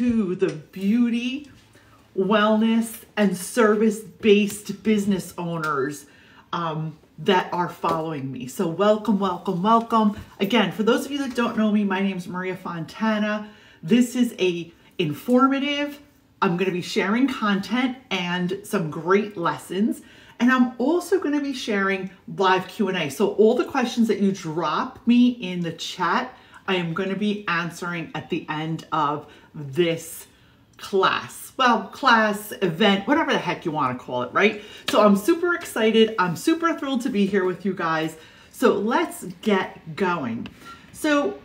to the beauty, wellness, and service-based business owners that are following me. So welcome, welcome, welcome. Again, for those of you that don't know me, my name is Maria Fontana. This is a informative, I'm going to be sharing content and some great lessons. And I'm also going to be sharing live Q&A. So all the questions that you drop me in the chat, I am going to be answering at the end of this class. Well, class, event, whatever the heck you want to call it, right? So I'm super excited. I'm super thrilled to be here with you guys. So let's get going. So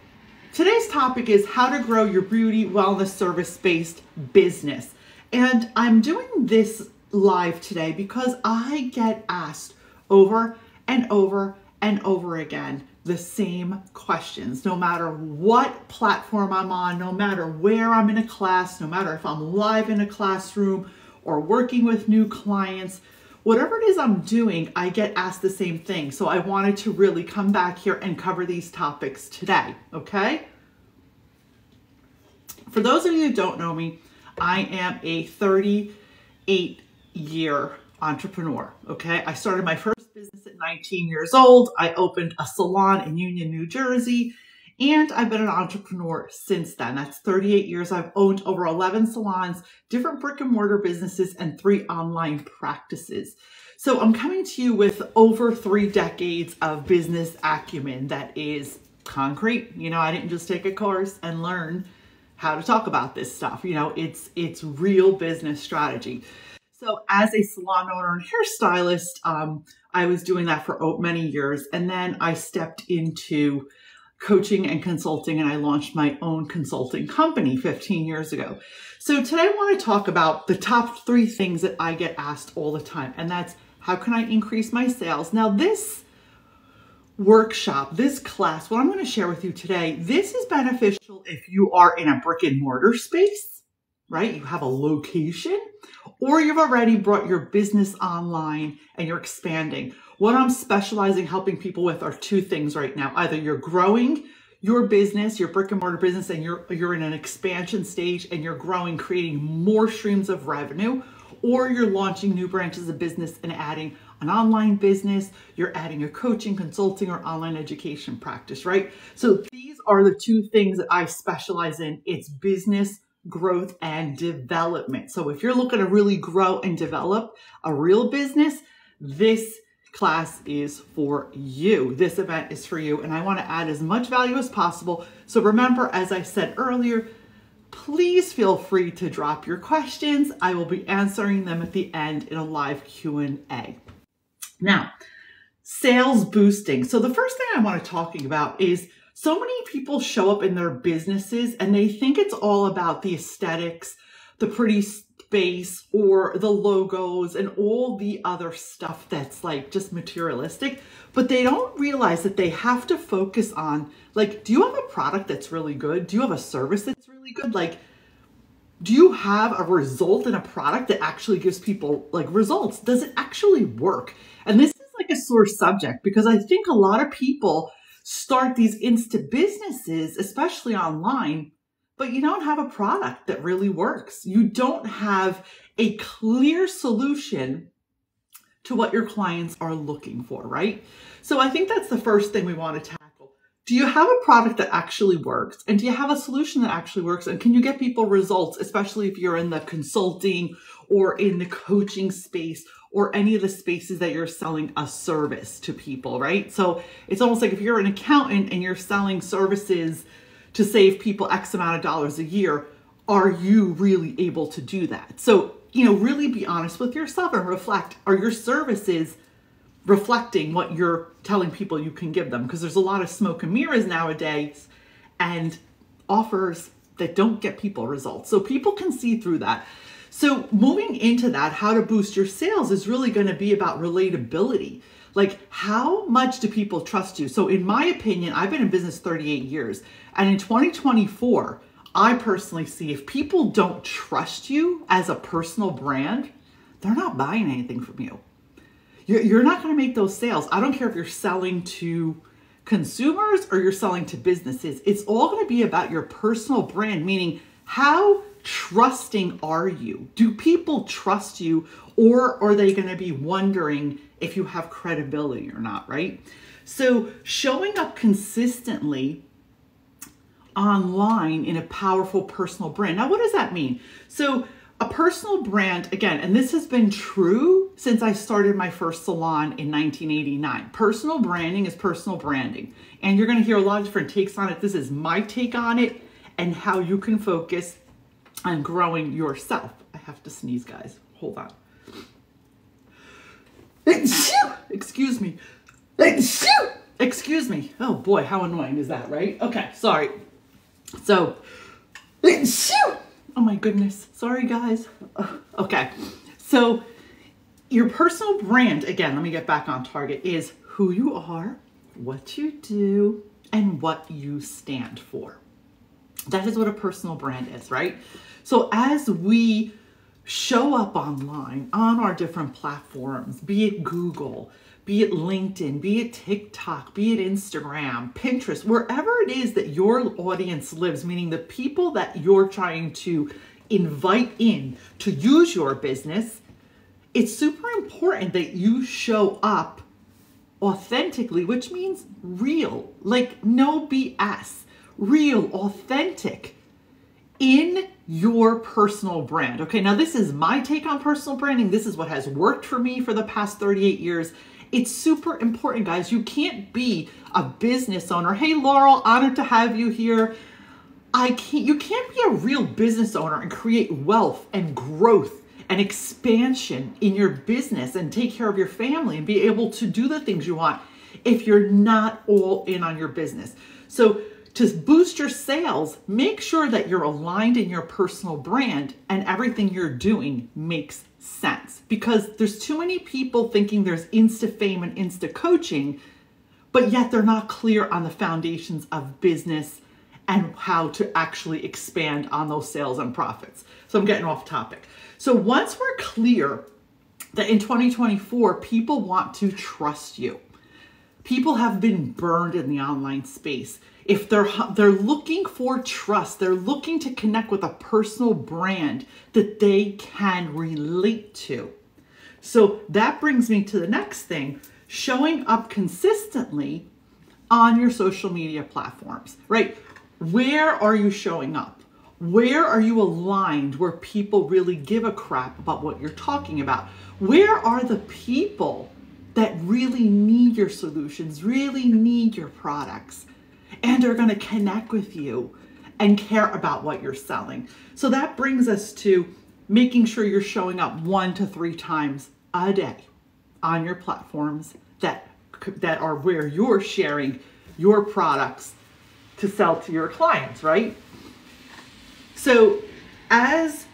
today's topic is how to grow your beauty, wellness, service-based business. And I'm doing this live today because I get asked over and over and over again the same questions, no matter what platform I'm on, no matter where I'm in a class, no matter if I'm live in a classroom or working with new clients, whatever it is I'm doing, I get asked the same thing. So I wanted to really come back here and cover these topics today, okay? For those of you who don't know me, I am a 38-year entrepreneur, okay? I started my first business at 19 years old. I opened a salon in Union, New Jersey, and I've been an entrepreneur since then. That's 38 years. I've owned over 11 salons, different brick and mortar businesses, and 3 online practices. So I'm coming to you with over 3 decades of business acumen that is concrete. You know, I didn't just take a course and learn how to talk about this stuff. You know, it's real business strategy. So as a salon owner and hairstylist, I was doing that for many years. And then I stepped into coaching and consulting, and I launched my own consulting company 15 years ago. So today I want to talk about the top 3 things that I get asked all the time. And that's, how can I increase my sales? Now this workshop, this class, what I'm going to share with you today, this is beneficial if you are in a brick and mortar space, right? You have a location, or you've already brought your business online and you're expanding. What I'm specializing helping people with are 2 things right now. Either you're growing your business, your brick and mortar business, and you're in an expansion stage and you're growing, creating more streams of revenue, or you're launching new branches of business and adding an online business, you're adding a coaching, consulting, or online education practice, right? So these are the 2 things that I specialize in. It's business growth and development. So if you're looking to really grow and develop a real business, this class is for you. This event is for you. And I want to add as much value as possible. So remember, as I said earlier, please feel free to drop your questions. I will be answering them at the end in a live Q&A. Now, sales boosting. So the first thing I want to talk about is so many people show up in their businesses and they think it's all about the aesthetics, the pretty space, or the logos and all the other stuff that's like just materialistic, but they don't realize that they have to focus on, like, do you have a product that's really good? Do you have a service that's really good? Like, do you have a result in a product that actually gives people like results? Does it actually work? And this is like a sore subject because I think a lot of people start these Insta businesses, especially online, but you don't have a product that really works. You don't have a clear solution to what your clients are looking for, right? So I think that's the first thing we want to tackle. Do you have a product that actually works? And do you have a solution that actually works? And can you get people results, especially if you're in the consulting or in the coaching space or any of the spaces that you're selling a service to people, right? So it's almost like if you're an accountant and you're selling services to save people X amount of dollars a year, are you really able to do that? So, you know, really be honest with yourself and reflect, are your services reflecting what you're telling people you can give them? Because there's a lot of smoke and mirrors nowadays and offers that don't get people results. So people can see through that. So moving into that, how to boost your sales is really going to be about relatability. Like, how much do people trust you? So in my opinion, I've been in business 38 years. And in 2024, I personally see if people don't trust you as a personal brand, they're not buying anything from you. You're not going to make those sales. I don't care if you're selling to consumers or you're selling to businesses. It's all going to be about your personal brand, meaning how trusting are you? Do people trust you, or are they going to be wondering if you have credibility or not, right? So showing up consistently online in a powerful personal brand. Now, what does that mean? So a personal brand, again, and this has been true since I started my first salon in 1989. Personal branding is personal branding. And you're going to hear a lot of different takes on it. This is my take on it and how you can focus on growing yourself. I have to sneeze, guys. Hold on. Excuse me. Excuse me. Oh boy, how annoying is that, right? Okay, sorry. So, oh my goodness. Sorry, guys. Okay. So, your personal brand, again, let me get back on target, is who you are, what you do, and what you stand for. That is what a personal brand is, right? So as we show up online on our different platforms, be it Google, be it LinkedIn, be it TikTok, be it Instagram, Pinterest, wherever it is that your audience lives, meaning the people that you're trying to invite in to use your business, it's super important that you show up authentically, which means real, like no BS, real, authentic in your personal brand. Okay, now this is my take on personal branding. This is what has worked for me for the past 38 years. It's super important, guys. You can't be a business owner. Hey, Laurel, honored to have you here. You can't be a real business owner and create wealth and growth and expansion in your business and take care of your family and be able to do the things you want if you're not all in on your business. So to boost your sales, make sure that you're aligned in your personal brand and everything you're doing makes sense, because there's too many people thinking there's Insta fame and Insta coaching, but yet they're not clear on the foundations of business and how to actually expand on those sales and profits. So I'm getting off topic. So once we're clear that in 2024, people want to trust you. People have been burned in the online space. If they're looking for trust, they're looking to connect with a personal brand that they can relate to. So that brings me to the next thing, showing up consistently on your social media platforms, right? Where are you showing up? Where are you aligned where people really give a crap about what you're talking about? Where are the people that really need your solutions, really need your products, and are going to connect with you and care about what you're selling? So that brings us to making sure you're showing up 1 to 3 times a day on your platforms that are where you're sharing your products to sell to your clients, right? So as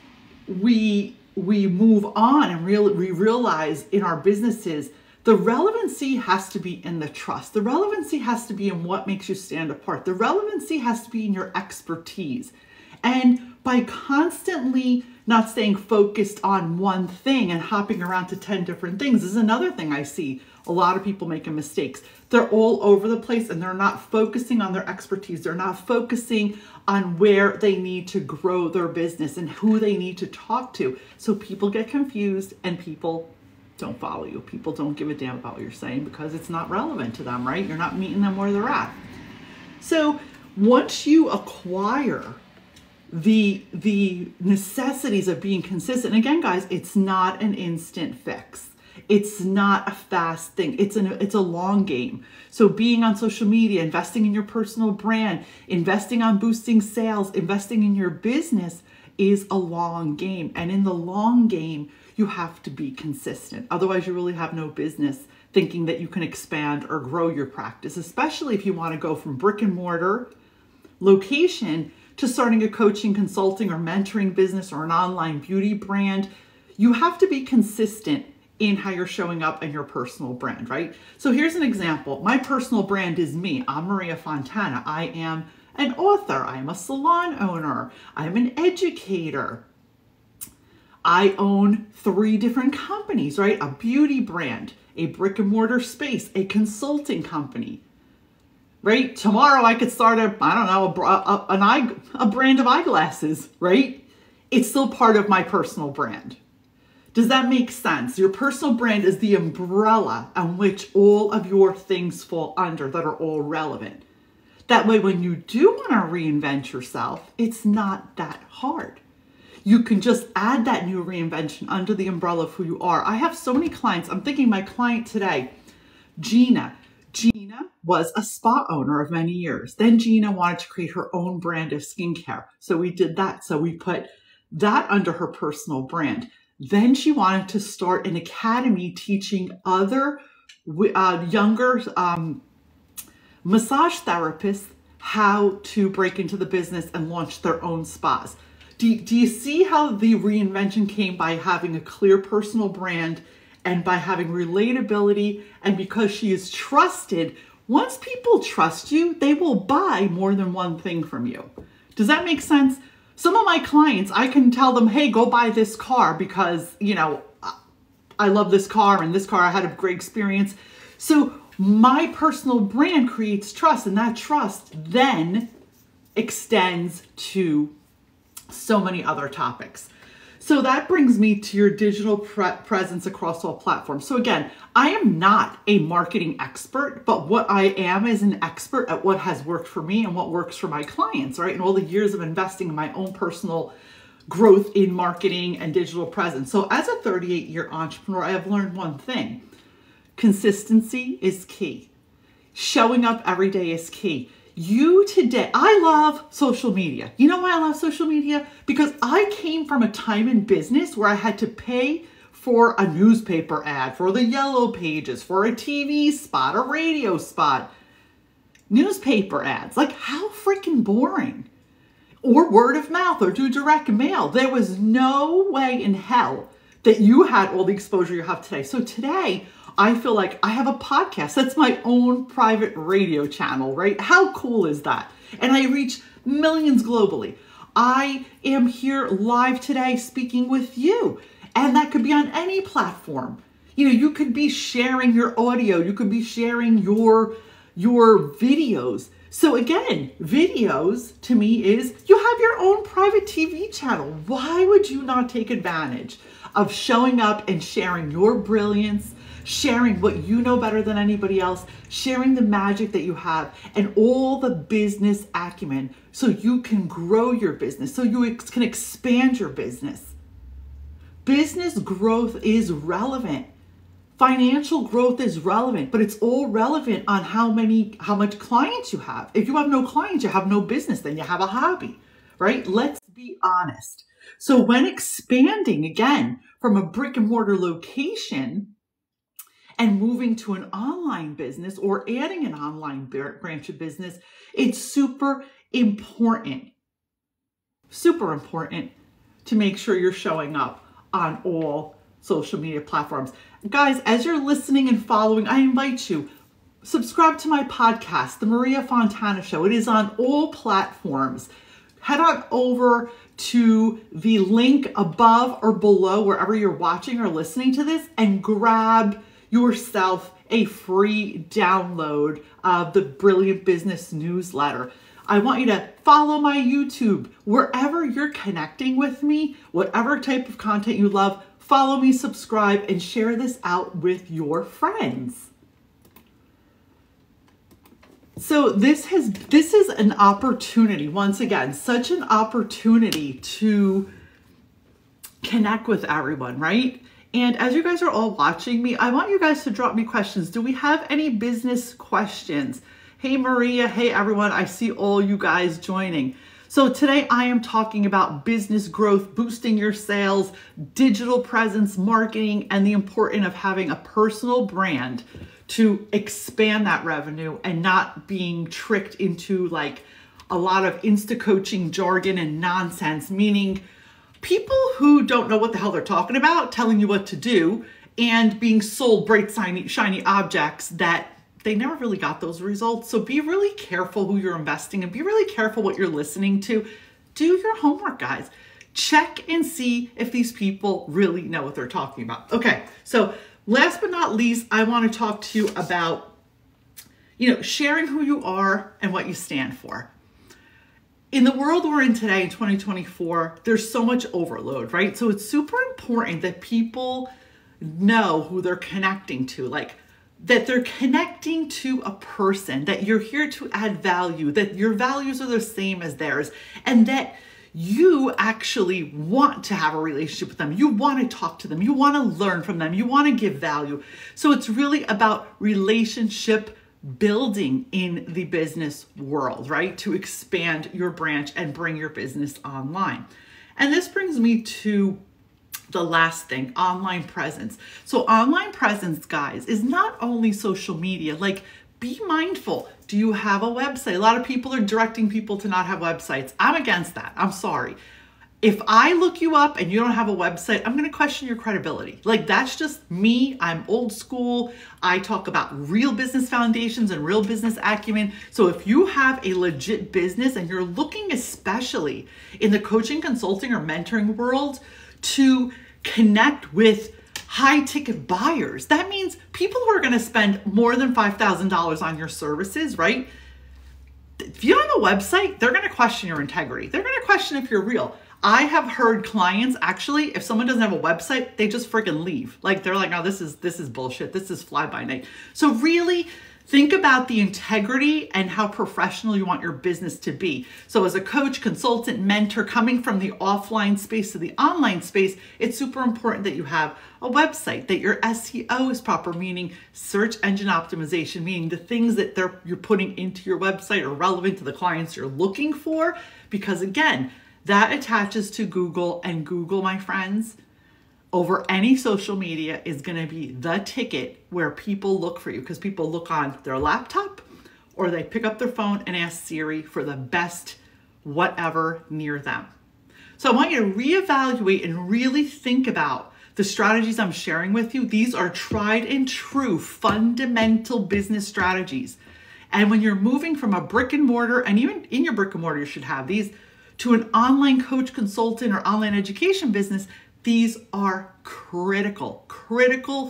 we move on and we realize in our businesses, the relevancy has to be in the trust. The relevancy has to be in what makes you stand apart. The relevancy has to be in your expertise. And by constantly not staying focused on one thing and hopping around to 10 different things is another thing I see a lot of people making mistakes. They're all over the place and they're not focusing on their expertise. They're not focusing on where they need to grow their business and who they need to talk to. So people get confused and people don't follow you. People don't give a damn about what you're saying because it's not relevant to them, right? You're not meeting them where they're at. So once you acquire the necessities of being consistent, and again, guys, it's not an instant fix. It's not a fast thing. It's a long game. So being on social media, investing in your personal brand, investing on boosting sales, investing in your business is a long game. And in the long game, you have to be consistent. Otherwise, you really have no business thinking that you can expand or grow your practice, especially if you want to go from brick and mortar location to starting a coaching, consulting, or mentoring business or an online beauty brand. You have to be consistent in how you're showing up in your personal brand, right? So here's an example. My personal brand is me. I'm Maria Fontana. I am an author. I am a salon owner. I'm an educator. I own 3 different companies, right? A beauty brand, a brick and mortar space, a consulting company, right? Tomorrow I could start a brand of eyeglasses, right? it's still part of my personal brand. Does that make sense? Your personal brand is the umbrella on which all of your things fall under that are all relevant. That way, when you do want to reinvent yourself, it's not that hard. You can just add that new reinvention under the umbrella of who you are. I have so many clients. I'm thinking my client today, Gina. Gina was a spa owner of many years. Then Gina wanted to create her own brand of skincare. So we did that. So we put that under her personal brand. Then she wanted to start an academy teaching other younger massage therapists how to break into the business and launch their own spas. Do you see how the reinvention came by having a clear personal brand and by having relatability? And because she is trusted, once people trust you, they will buy more than one thing from you. Does that make sense? Some of my clients, I can tell them, hey, go buy this car because, you know, I love this car and this car, I had a great experience. So my personal brand creates trust, and that trust then extends to so many other topics. So that brings me to your digital presence across all platforms. So again, I am not a marketing expert, but what I am is an expert at what has worked for me and what works for my clients, right? And all the years of investing in my own personal growth in marketing and digital presence. So as a 38-year entrepreneur, I have learned one thing. Consistency is key. Showing up every day is key. I love social media. You know why I love social media? Because I came from a time in business where I had to pay for a newspaper ad, for the yellow pages, for a TV spot, a radio spot, newspaper ads. Like, how freaking boring. Or word of mouth, or do direct mail. There was no way in hell that you had all the exposure you have today. So today, I feel like I have a podcast. That's my own private radio channel, right? How cool is that? And I reach millions globally. I am here live today speaking with you. And that could be on any platform. You know, you could be sharing your audio. You could be sharing your videos. So again, videos to me is you have your own private TV channel. Why would you not take advantage of showing up and sharing your brilliance, sharing what you know better than anybody else, sharing the magic that you have and all the business acumen so you can grow your business, so you can expand your business. Business growth is relevant. Financial growth is relevant, but it's all relevant on how much clients you have. If you have no clients, you have no business, then you have a hobby, right? Let's be honest. So when expanding again from a brick and mortar location and moving to an online business or adding an online branch of business, it's super important to make sure you're showing up on all social media platforms. Guys, as you're listening and following, I invite you, subscribe to my podcast, The Maria Fontana Show. It is on all platforms. Head on over to the link above or below, wherever you're watching or listening to this, and grab yourself a free download of the Brilliant Business newsletter. I want you to follow my YouTube. Wherever you're connecting with me, whatever type of content you love, follow me, subscribe, and share this out with your friends. So this is an opportunity, once again, such an opportunity to connect with everyone, right? And as you guys are all watching me, I want you guys to drop me questions. Do we have any business questions? Hey, Maria. Hey, everyone. I see all you guys joining. So today I am talking about business growth, boosting your sales, digital presence, marketing, and the importance of having a personal brand to expand that revenue and not being tricked into like a lot of Insta coaching jargon and nonsense, meaning people who don't know what the hell they're talking about, telling you what to do, and being sold bright, shiny objects that they never really got those results. So be really careful who you're investing in. Be really careful what you're listening to. Do your homework, guys. Check and see if these people really know what they're talking about. Okay, so last but not least, I want to talk to you about, sharing who you are and what you stand for. in the world we're in today in 2024, there's so much overload, right? So it's super important that people know who they're connecting to, like that they're connecting to a person, that you're here to add value, that your values are the same as theirs, and that you actually want to have a relationship with them. You want to talk to them. You want to learn from them. You want to give value. So it's really about relationship building in the business world, right? To expand your branch and bring your business online. And this brings me to the last thing, online presence. So online presence, guys, is not only social media. Like, be mindful. Do you have a website? A lot of people are directing people to not have websites. I'm against that. I'm sorry. If I look you up and you don't have a website, I'm going to question your credibility. Like, that's just me. I'm old school. I talk about real business foundations and real business acumen. So if you have a legit business and you're looking, especially in the coaching, consulting, or mentoring world, to connect with high ticket buyers, that means people who are going to spend more than $5,000 on your services, right? If you don't have a website, they're going to question your integrity. They're going to question if you're real. I have heard clients, actually, if someone doesn't have a website, they just freaking leave. Like, they're like, oh, this is bullshit. This is fly by night. So really think about the integrity and how professional you want your business to be. So as a coach, consultant, mentor, coming from the offline space to the online space, it's super important that you have a website, that your SEO is proper, meaning search engine optimization, meaning the things that you're putting into your website are relevant to the clients you're looking for. Because again, that attaches to Google, and Google, my friends, over any social media is going to be the ticket where people look for you, because people look on their laptop or they pick up their phone and ask Siri for the best whatever near them. So I want you to reevaluate and really think about the strategies I'm sharing with you. These are tried and true fundamental business strategies. And when you're moving from a brick and mortar, and even in your brick and mortar, you should have these, to an online coach, consultant, or online education business, these are critical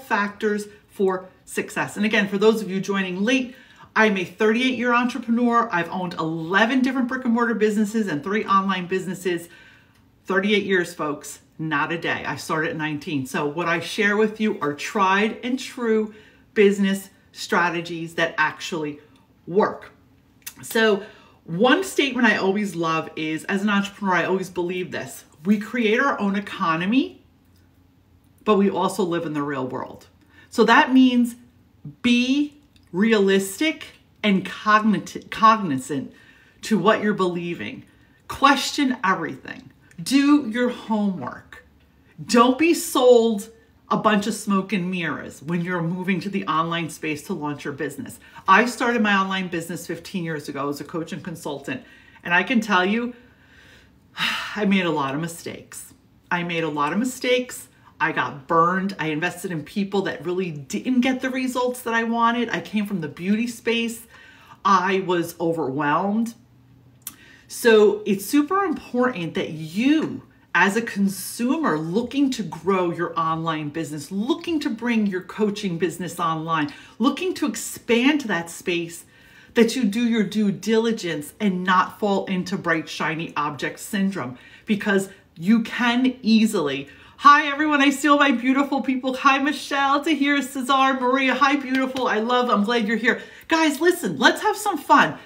factors for success. And again, for those of you joining late, I'm a 38-year entrepreneur. I've owned 11 different brick and mortar businesses and 3 online businesses. 38 years, folks, not a day. I started at 19. So what I share with you are tried and true business strategies that actually work. So one statement I always love is, as an entrepreneur, I always believe this: we create our own economy, but we also live in the real world. So that means be realistic and cognizant to what you're believing. Question everything. Do your homework. Don't be sold a bunch of smoke and mirrors when you're moving to the online space to launch your business. I started my online business 15 years ago as a coach and consultant, and I can tell you, I made a lot of mistakes. I got burned. I invested in people that really didn't get the results that I wanted. I came from the beauty space. I was overwhelmed. So it's super important that you, as a consumer looking to grow your online business, looking to bring your coaching business online, looking to expand to that space, that you do your due diligence and not fall into bright, shiny object syndrome, because you can easily. Hi, everyone. I see all my beautiful people. Hi, Michelle, Tahir, Cesar, Maria. Hi, beautiful. I'm glad you're here. Guys, listen, let's have some fun.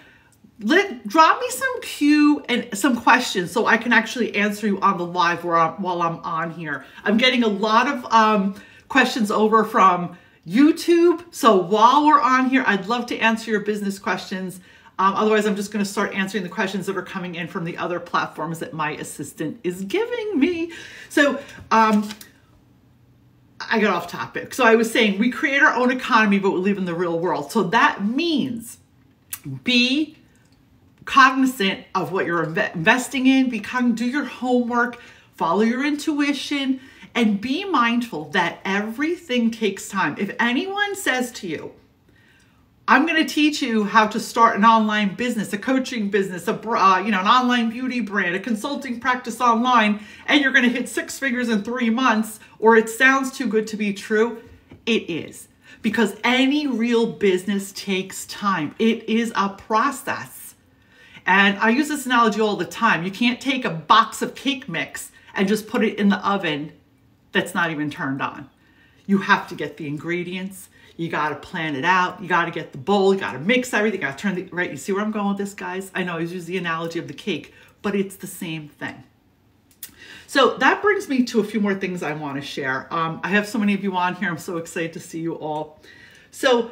Drop me some cue and some questions so I can actually answer you on the live while I'm on here. I'm getting a lot of questions over from YouTube. So while we're on here, I'd love to answer your business questions. Otherwise, I'm just going to start answering the questions that are coming in from the other platforms that my assistant is giving me. So I got off topic. So I was saying we create our own economy, but we live in the real world. So that means be cognizant of what you're investing in, do your homework, follow your intuition, and be mindful that everything takes time. If anyone says to you, I'm going to teach you how to start an online business, a coaching business, an online beauty brand, a consulting practice online, and you're going to hit 6 figures in 3 months, or it sounds too good to be true, it is. Because any real business takes time. It is a process. And I use this analogy all the time. You can't take a box of cake mix and just put it in the oven that's not even turned on. You have to get the ingredients. You got to plan it out. You got to get the bowl. You got to mix everything. You got to turn the, right? You see where I'm going with this, guys? I know I use the analogy of the cake, but it's the same thing. So that brings me to a few more things I want to share. I have so many of you on here. I'm so excited to see you all. So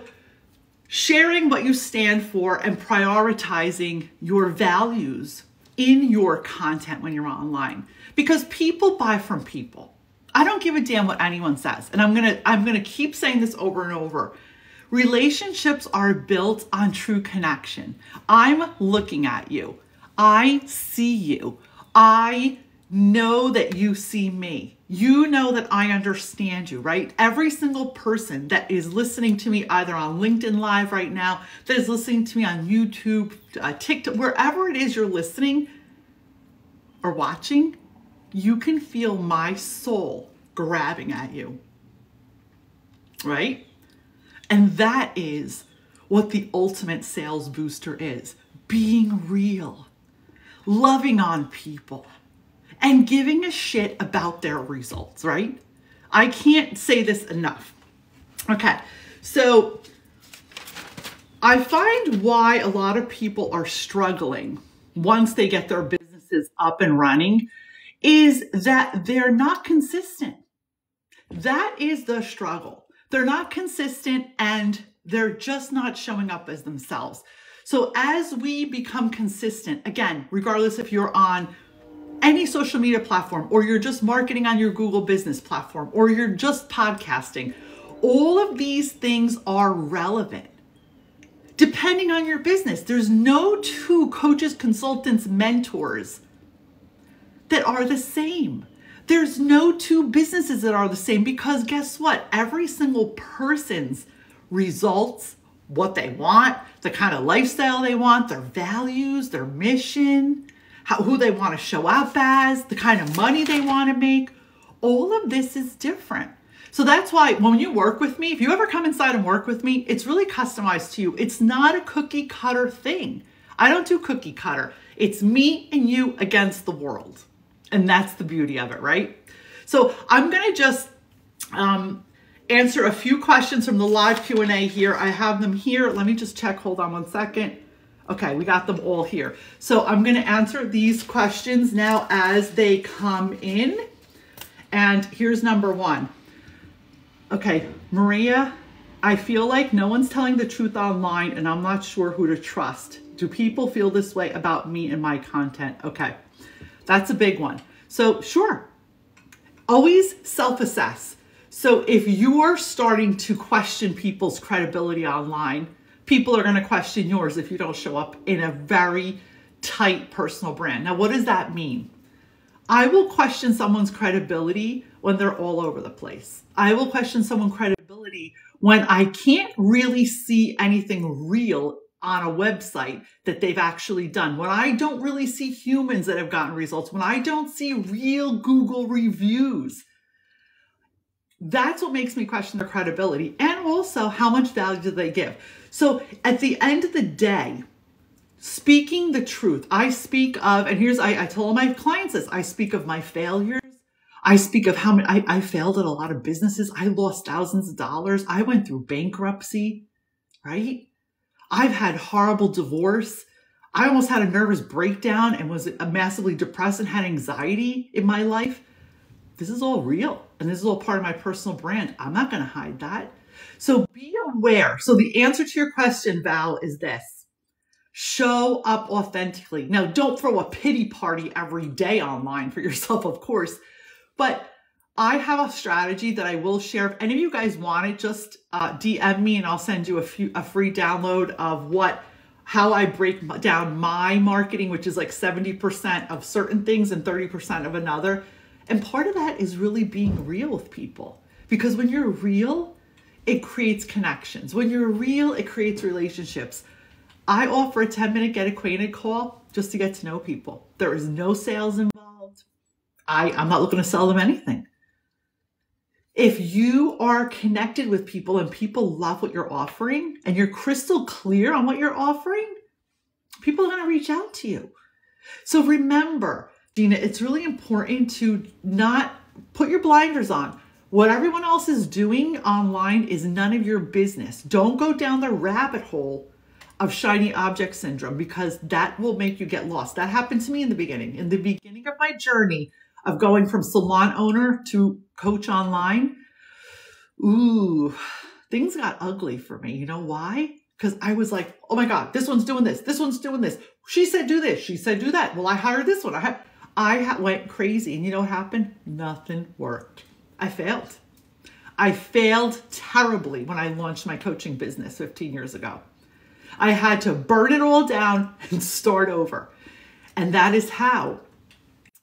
sharing what you stand for and prioritizing your values in your content when you're online, because people buy from people. I don't give a damn what anyone says. And I'm gonna keep saying this over and over. Relationships are built on true connection. I'm looking at you. I see you. I know that you see me. You know that I understand you, right? Every single person that is listening to me either on LinkedIn Live right now, that is listening to me on YouTube, TikTok, wherever it is you're listening or watching, you can feel my soul grabbing at you, right? And that is what the ultimate sales booster is. Being real, loving on people, and giving a shit about their results, right? I can't say this enough. Okay, so I find why a lot of people are struggling once they get their businesses up and running is that they're not consistent. That is the struggle. They're not consistent and they're just not showing up as themselves. So as we become consistent, again, regardless if you're on any social media platform or you're just marketing on your Google business platform or you're just podcasting, all of these things are relevant. Depending on your business, there's no two coaches, consultants, mentors that are the same. There's no two businesses that are the same because guess what? Every single person's results, what they want, the kind of lifestyle they want, their values, their mission, who they want to show up as, the kind of money they want to make, all of this is different. So that's why when you work with me, if you ever come inside and work with me, it's really customized to you. It's not a cookie cutter thing. I don't do cookie cutter. It's me and you against the world. And that's the beauty of it, right? So I'm going to just answer a few questions from the live Q&A here. I have them here. Let me just check. Hold on one second. Okay, we got them all here. So I'm going to answer these questions now as they come in. And here's number one. Okay, Maria, I feel like no one's telling the truth online and I'm not sure who to trust. Do people feel this way about me and my content? Okay, that's a big one. So sure, always self-assess. So if you're starting to question people's credibility online, people are going to question yours if you don't show up in a very tight personal brand. Now, what does that mean? I will question someone's credibility when they're all over the place. I will question someone's credibility when I can't really see anything real on a website that they've actually done. When I don't really see humans that have gotten results, when I don't see real Google reviews. That's what makes me question their credibility and also how much value do they give. So at the end of the day, speaking the truth, I speak of, and here's, I tell all my clients this, I speak of my failures. I speak of how many, I failed at a lot of businesses. I lost thousands of dollars. I went through bankruptcy, right? I've had horrible divorce. I almost had a nervous breakdown and was massively depressed and had anxiety in my life. This is all real. And this is all part of my personal brand. I'm not going to hide that. So be aware. So the answer to your question, Val, is this. Show up authentically. Now, don't throw a pity party every day online for yourself, of course. But I have a strategy that I will share. If any of you guys want it, just DM me and I'll send you a free download of how I break down my marketing, which is like 70% of certain things and 30% of another. And part of that is really being real with people. Because when you're real, it creates connections. When you're real, it creates relationships. I offer a 10-minute get acquainted call just to get to know people. There is no sales involved. I'm not looking to sell them anything. If you are connected with people and people love what you're offering and you're crystal clear on what you're offering, People are going to reach out to you. So remember, Dina, it's really important to not put your blinders on. What everyone else is doing online is none of your business. Don't go down the rabbit hole of shiny object syndrome, because that will make you get lost. That happened to me in the beginning. In the beginning of my journey of going from salon owner to coach online, ooh, things got ugly for me. You know why? Because I was like, oh my God, this one's doing this. This one's doing this. She said do this. She said do that. Well, I hired this one. I went crazy. And you know what happened? Nothing worked. I failed. I failed terribly when I launched my coaching business 15 years ago. I had to burn it all down and start over. And that is how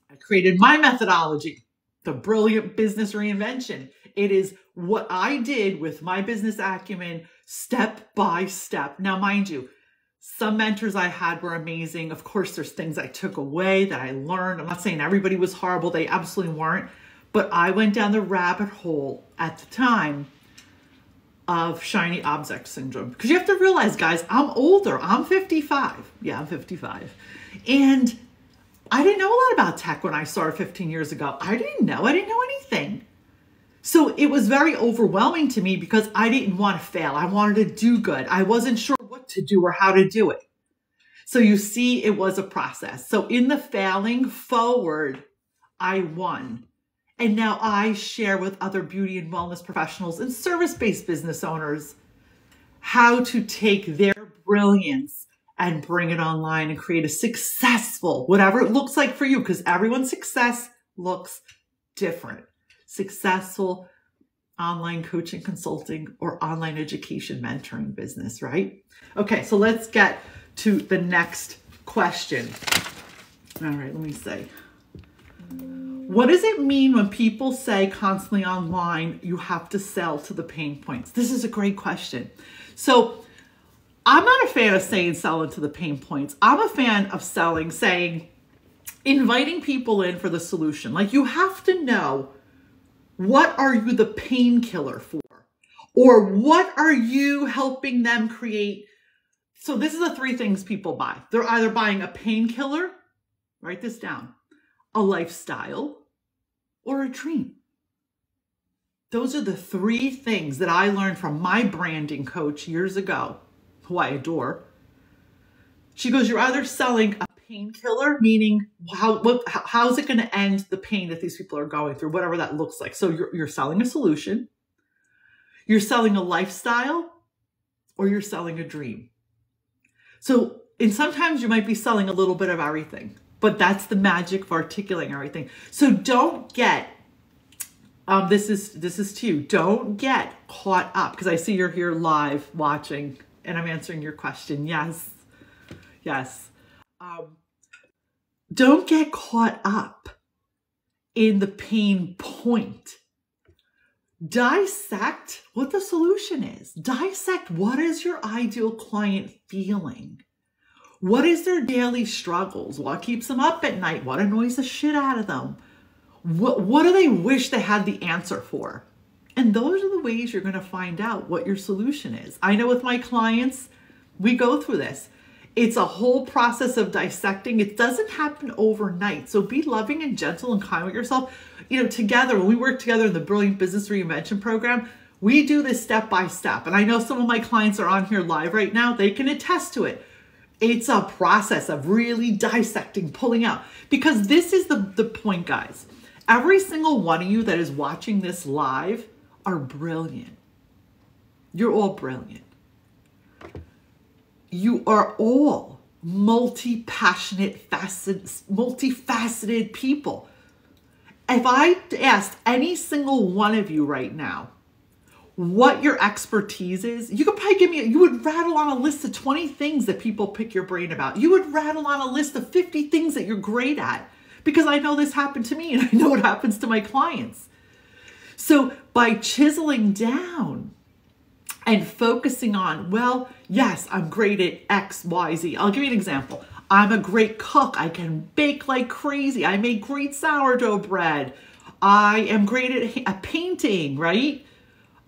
I created my methodology, the brilliant business reinvention. It is what I did with my business acumen, step by step. Now, mind you, some mentors I had were amazing. Of course, there's things I took away that I learned. I'm not saying everybody was horrible. They absolutely weren't. But I went down the rabbit hole at the time of shiny object syndrome. Because you have to realize, guys, I'm older. I'm 55. Yeah, I'm 55. And I didn't know a lot about tech when I started 15 years ago. I didn't know anything. So it was very overwhelming to me because I didn't want to fail. I wanted to do good. I wasn't sure what to do or how to do it. So you see, it was a process. So in the failing forward, I won. And now I share with other beauty and wellness professionals and service-based business owners how to take their brilliance and bring it online and create a successful, whatever it looks like for you, because everyone's success looks different. Successful online coaching, consulting, or online education mentoring business, right? Okay, so let's get to the next question. All right, let me see. What does it mean when people say constantly online, you have to sell to the pain points? This is a great question. So I'm not a fan of saying sell into the pain points. I'm a fan of saying, inviting people in for the solution. Like, you have to know, what are you the painkiller for? Or what are you helping them create? So this is the three things people buy. They're either buying a painkiller, write this down, a lifestyle, or a dream. Those are the three things that I learned from my branding coach years ago, who I adore. She goes, you're either selling a painkiller, meaning how's it going to end the pain that these people are going through, whatever that looks like. So you're selling a solution, you're selling a lifestyle, or you're selling a dream. So, and sometimes you might be selling a little bit of everything. But that's the magic of articulating everything. So don't get, this is to you, don't get caught up, because I see you're here live watching and I'm answering your question. Yes, yes. Don't get caught up in the pain point. Dissect what the solution is. Dissect what is your ideal client feeling. What is their daily struggles? What keeps them up at night? What annoys the shit out of them? What do they wish they had the answer for? And those are the ways you're going to find out what your solution is. I know with my clients, we go through this. It's a whole process of dissecting. It doesn't happen overnight. So be loving and gentle and kind with yourself. You know, together, when we work together in the Brilliant Business Reinvention Program, we do this step by step. And I know some of my clients are on here live right now. They can attest to it. It's a process of really dissecting, pulling out, because this is the point, guys. Every single one of you that is watching this live are brilliant. You're all brilliant. You are all multi-passionate, multifaceted people. If I asked any single one of you right now what your expertise is, you could probably you would rattle on a list of 20 things that people pick your brain about. You would rattle on a list of 50 things that you're great at, because I know this happened to me and I know what happens to my clients. So by chiseling down and focusing on, well, yes, I'm great at X, Y, Z. I'll give you an example. I'm a great cook. I can bake like crazy. I make great sourdough bread. I am great at painting, right?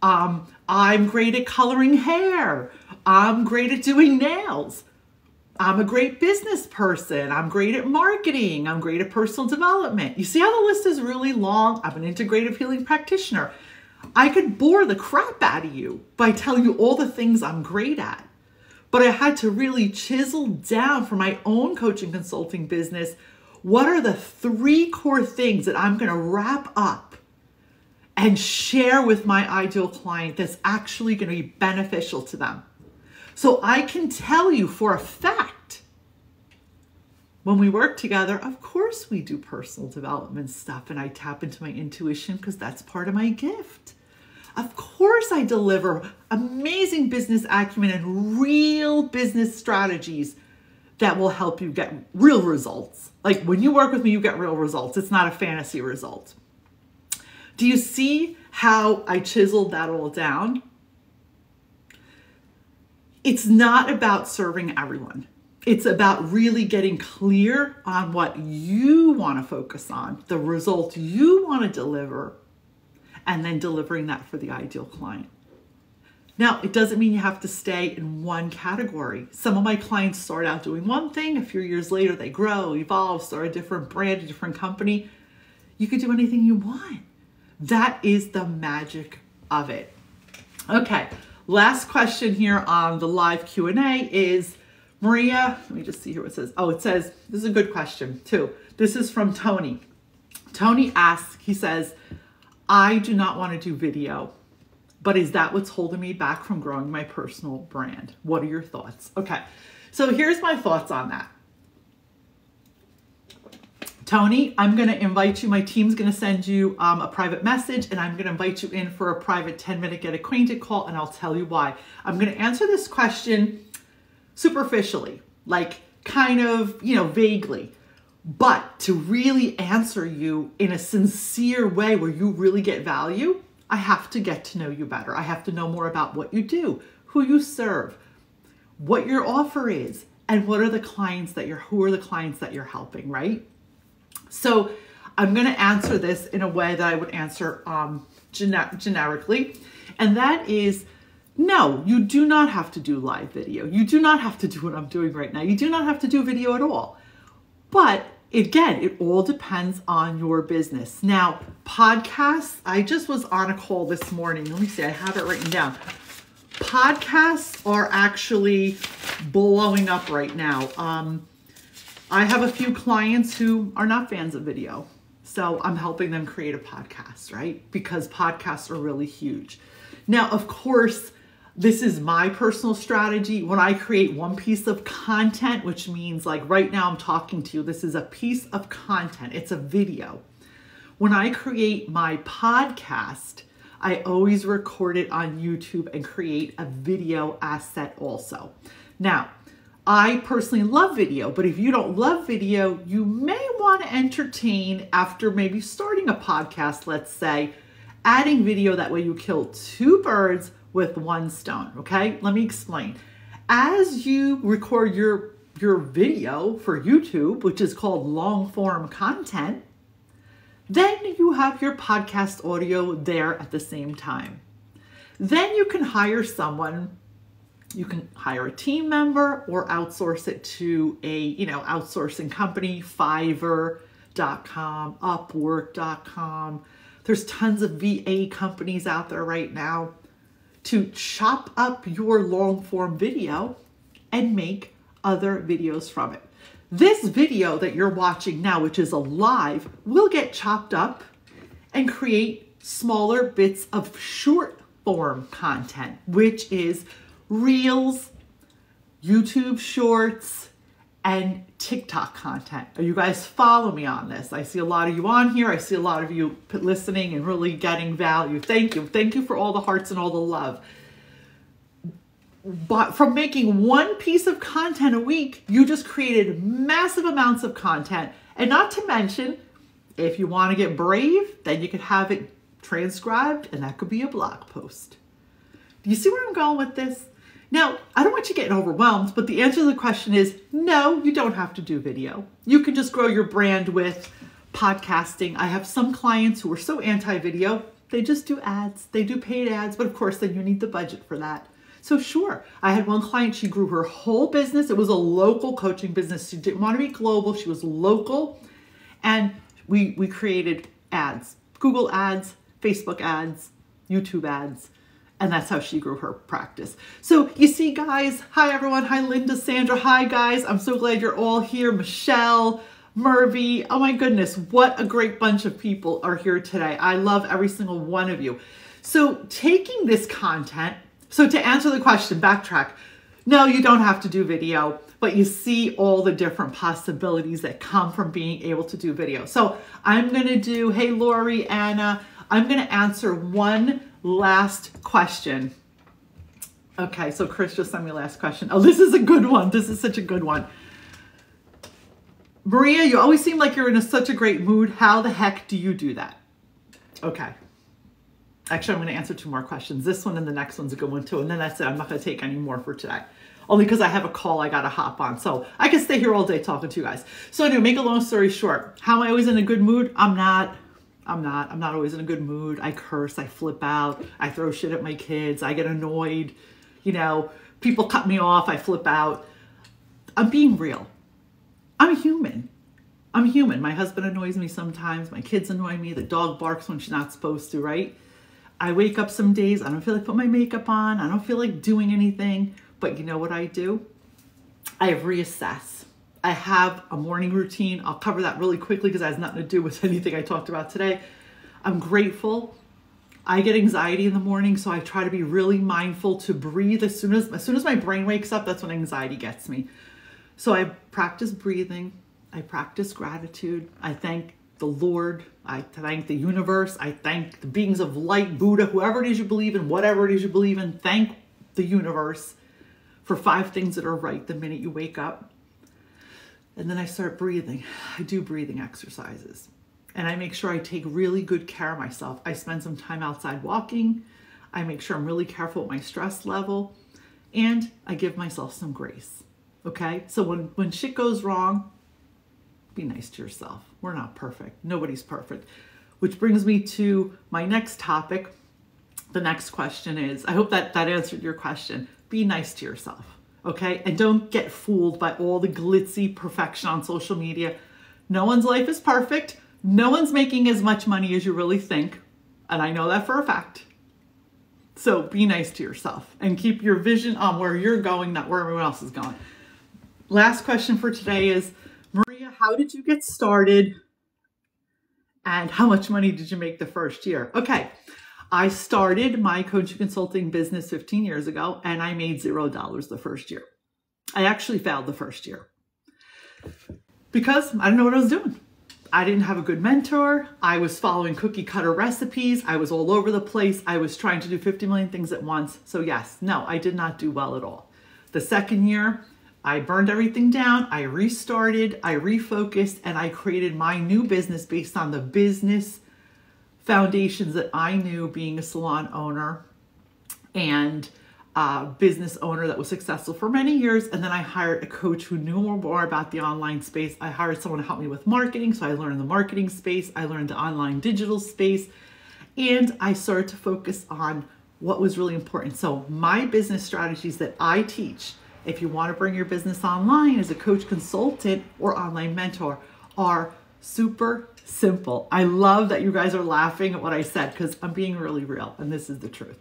I'm great at coloring hair. I'm great at doing nails. I'm a great business person. I'm great at marketing. I'm great at personal development. You see how the list is really long? I'm an integrative healing practitioner. I could bore the crap out of you by telling you all the things I'm great at. But I had to really chisel down for my own coaching consulting business. What are the 3 core things that I'm going to wrap up and share with my ideal client that's actually going to be beneficial to them? So I can tell you for a fact, when we work together, of course we do personal development stuff and I tap into my intuition because that's part of my gift. Of course I deliver amazing business acumen and real business strategies that will help you get real results. Like when you work with me, you get real results. It's not a fantasy result. Do you see how I chiseled that all down? It's not about serving everyone. It's about really getting clear on what you want to focus on, the result you want to deliver, and then delivering that for the ideal client. Now, it doesn't mean you have to stay in one category. Some of my clients start out doing one thing. A few years later, they grow, evolve, start a different brand, a different company. You could do anything you want. That is the magic of it. Okay, last question here on the live Q&A is, Maria, let me just see here what it says. Oh, it says, this is a good question too. This is from Tony. Tony asks, he says, I do not want to do video, but is that what's holding me back from growing my personal brand? What are your thoughts? Okay, so here's my thoughts on that. Tony, I'm going to invite you, my team's going to send you a private message and I'm going to invite you in for a private 10-minute get acquainted call and I'll tell you why. I'm going to answer this question superficially, like kind of, vaguely. But to really answer you in a sincere way where you really get value, I have to get to know you better. I have to know more about what you do, who you serve, what your offer is, and who are the clients that you're helping, right? So I'm going to answer this in a way that I would answer generically, and that is, no, you do not have to do live video. You do not have to do what I'm doing right now. You do not have to do video at all. But again, it all depends on your business. Now, podcasts, I just was on a call this morning. Let me see, I have it written down. Podcasts are actually blowing up right now. I have a few clients who are not fans of video. So I'm helping them create a podcast, right? Because podcasts are really huge. Now, of course, this is my personal strategy. When I create one piece of content, which means like right now I'm talking to you, this is a piece of content. It's a video. When I create my podcast, I always record it on YouTube and create a video asset also. Now, I personally love video, but if you don't love video, you may want to entertain after maybe starting a podcast, let's say, adding video. That way you kill 2 birds with 1 stone, okay? Let me explain. As you record your video for YouTube, which is called long form content, then you have your podcast audio there at the same time. Then you can hire someone, you can hire a team member or outsource it to a, outsourcing company, Fiverr.com, Upwork.com. There's tons of VA companies out there right now to chop up your long form video and make other videos from it. This video that you're watching now, which is a live, will get chopped up and create smaller bits of short form content, which is Reels, YouTube Shorts, and TikTok content. Are you guys follow me on this? I see a lot of you on here. I see a lot of you listening and really getting value. Thank you. Thank you for all the hearts and all the love. But from making one piece of content a week, you just created massive amounts of content. And not to mention, if you want to get brave, then you could have it transcribed and that could be a blog post. Do you see where I'm going with this? Now, I don't want you getting overwhelmed, but the answer to the question is no, you don't have to do video. You can just grow your brand with podcasting. I have some clients who are so anti-video, they just do ads. They do paid ads, but of course then you need the budget for that. So sure, I had one client, she grew her whole business. It was a local coaching business. She didn't want to be global. She was local. And we created ads, Google ads, Facebook ads, YouTube ads. And that's how she grew her practice. So you see, guys, hi everyone. Hi, Linda, Sandra. Hi, guys. I'm so glad you're all here. Michelle, Murphy. Oh my goodness. What a great bunch of people are here today. I love every single one of you. So taking this content, so to answer the question, backtrack. No, you don't have to do video, but you see all the different possibilities that come from being able to do video. So I'm going to do, hey, Lori, Anna, I'm going to answer one last question. Okay, so Chris just sent me a last question. Oh, this is a good one. This is such a good one. Maria, you always seem like you're in such a great mood. How the heck do you do that? Okay. Actually, I'm going to answer 2 more questions. This one and the next one's a good one too. And then that's it. I'm not going to take any more for today. Only because I have a call I got to hop on. So I can stay here all day talking to you guys. So anyway, make a long story short. How am I always in a good mood? I'm not always in a good mood. I curse, I flip out, I throw shit at my kids, I get annoyed. You know, people cut me off, I flip out. I'm being real. I'm human. I'm human. My husband annoys me sometimes. My kids annoy me. The dog barks when she's not supposed to, right? I wake up some days, I don't feel like putting my makeup on. I don't feel like doing anything. But you know what I do? I reassess. I have a morning routine. I'll cover that really quickly because it has nothing to do with anything I talked about today. I'm grateful. I get anxiety in the morning, so I try to be really mindful to breathe. As soon as my brain wakes up, that's when anxiety gets me. So I practice breathing. I practice gratitude. I thank the Lord. I thank the universe. I thank the beings of light, Buddha, whoever it is you believe in, whatever it is you believe in. Thank the universe for 5 things that are right the minute you wake up. And then I start breathing. I do breathing exercises. And I make sure I take really good care of myself. I spend some time outside walking. I make sure I'm really careful with my stress level. And I give myself some grace. Okay? So when shit goes wrong, be nice to yourself. We're not perfect. Nobody's perfect. Which brings me to my next topic. The next question is, I hope that answered your question. Be nice to yourself. Okay? And don't get fooled by all the glitzy perfection on social media. No one's life is perfect. No one's making as much money as you really think. And I know that for a fact. So be nice to yourself and keep your vision on where you're going, not where everyone else is going. Last question for today is, Maria, how did you get started? And how much money did you make the first year? Okay. I started my coaching consulting business 15 years ago and I made $0 the first year. I actually failed the first year because I didn't know what I was doing. I didn't have a good mentor. I was following cookie cutter recipes. I was all over the place. I was trying to do 50 million things at once. So yes, no, I did not do well at all. The second year, I burned everything down. I restarted, I refocused, and I created my new business based on the business foundations that I knew being a salon owner and business owner that was successful for many years. And then I hired a coach who knew more about the online space. I hired someone to help me with marketing. So I learned the marketing space. I learned the online digital space. And I started to focus on what was really important. So my business strategies that I teach, if you want to bring your business online as a coach, consultant, or online mentor, are super simple. I love that you guys are laughing at what I said because I'm being really real and this is the truth.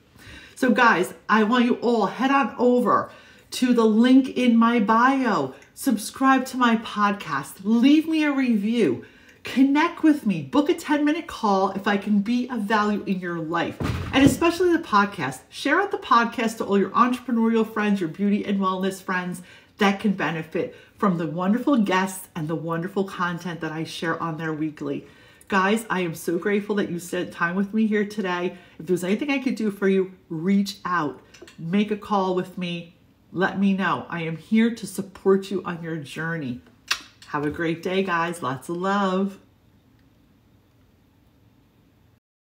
So guys, I want you all head on over to the link in my bio, subscribe to my podcast, leave me a review, connect with me, book a 10-minute call if I can be of value in your life. And especially the podcast, share out the podcast to all your entrepreneurial friends, your beauty and wellness friends that can benefit from the wonderful guests and the wonderful content that I share on there weekly. Guys, I am so grateful that you spent time with me here today. If there's anything I could do for you, reach out, make a call with me, let me know. I am here to support you on your journey. Have a great day, guys. Lots of love.